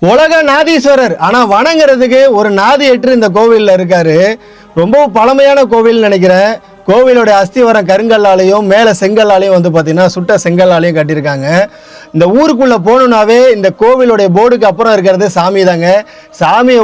உலக நாதீஸ்வரர் ஆனா வணங்குறதுக்கு ஒரு நாதியற்று இந்த கோவில்ல இருக்காரு. ரொம்ப பழமையான கோவில் நினைக்கிறேன். கோவிலோட அஸ்திவாரம் கருங்கல்லாலையும் மேலே செங்கல்லாலையும் வந்து பார்த்தீங்கன்னா சுட்ட செங்கல்லாலையும் கட்டியிருக்காங்க. இந்த ஊருக்குள்ளே போகணுன்னாவே இந்த கோவிலோடைய போர்டுக்கு அப்புறம் இருக்கிறது சாமி தாங்க. சாமியை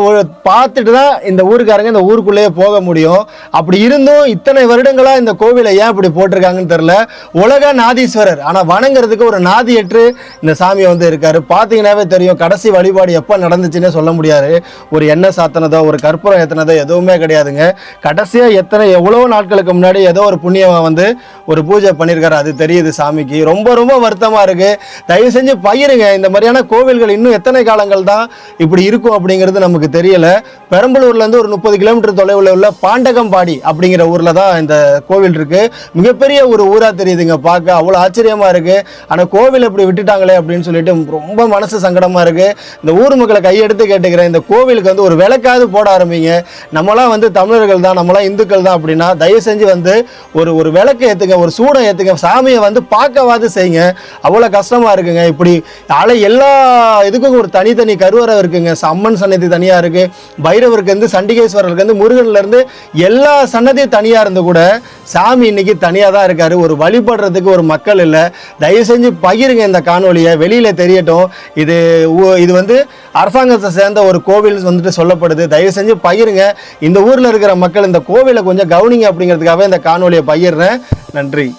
பார்த்துட்டு தான் இந்த ஊருக்காரங்க இந்த ஊருக்குள்ளேயே போக முடியும். அப்படி இருந்தும் இத்தனை வருடங்களாக இந்த கோவிலை ஏன் இப்படி போட்டிருக்காங்கன்னு தெரில. உலக நாதீஸ்வரர் ஆனால் வணங்குறதுக்கு ஒரு நாதியற்று இந்த சாமியை வந்து இருக்கார். பார்த்தீங்கன்னாவே தெரியும், கடைசி வழிபாடு எப்போ நடந்துச்சுன்னே சொல்ல முடியாது. ஒரு எண்ணெய் சாத்தினதோ ஒரு கற்பூரம் ஏற்றினதோ எதுவுமே கிடையாதுங்க. கடைசியாக எவ்வளோ நாட்களுக்கு முன்னாடி ஏதோ ஒரு புண்ணியவன் வந்து ஒரு பூஜை பண்ணியிருக்காரு, அது தெரியுது சாமிக்கு. ரொம்ப ரொம்ப வருத்தமாக இருக்குது. தயவு செஞ்சு பகிருங்க. இந்த மாதிரியான கோவில்கள் இன்னும் எத்தனை காலங்கள் தான் இப்படி இருக்கும் அப்படிங்கிறது நமக்கு தெரியல. பெரம்பலூர்லேருந்து ஒரு 30 கிலோமீட்டர் தொலைவில் உள்ள பாண்டகம்பாடி அப்படிங்கிற ஊரில் தான் இந்த கோவில் இருக்குது. மிகப்பெரிய ஒரு ஊராக தெரியுதுங்க பார்க்க, அவ்வளோ ஆச்சரியமாக இருக்குது. ஆனால் கோவில் இப்படி விட்டுட்டாங்களே அப்படின்னு சொல்லிட்டு ரொம்ப மனசு சங்கடமாக இருக்குது. இந்த ஊர் மக்களை கையெடுத்து கேட்டுக்கிறேன், இந்த கோவிலுக்கு வந்து ஒரு விளக்காவது போட ஆரம்பிங்க. நம்மளாம் வந்து தமிழர்கள் தான், நம்மளாம் இந்துக்கள் தான் அப்படின்னா தயவு செஞ்சு வந்து ஒரு விளக்கு ஏற்றுங்க, ஒரு சூடம் ஏற்றுங்க, சாமியை வந்து பார்க்கவாது செய்யுங்க. அவ்வளோ கஷ்டமாக இருக்குங்க. இப்படி எல்லா இதுக்கும் ஒரு தனித்தனி கருவறை இருக்குங்க. அம்மன் சன்னதி தனியாக இருக்குது, பைரவருக்கு வந்து சண்டிகேஸ்வரருக்கு வந்து முருகன்லேருந்து எல்லா சன்னதியும் தனியாக இருந்து கூட சாமி இன்னைக்கு தனியாக தான் இருக்காரு. ஒரு வழிபடுறதுக்கு ஒரு மக்கள் இல்லை. தயவு செஞ்சு பகிருங்க இந்த காணொலியை, வெளியில் தெரியட்டும். இது வந்து அரசாங்கத்தை சேர்ந்த ஒரு கோவில் வந்துட்டு சொல்லப்படுது. தயவு செஞ்சு பகிருங்க. இந்த ஊரில் இருக்கிற மக்கள் இந்த கோவிலை கொஞ்சம் கவனிங்க அப்படிங்கிறதுக்காக இந்த காணொலியை பகிர்றேன். நன்றி.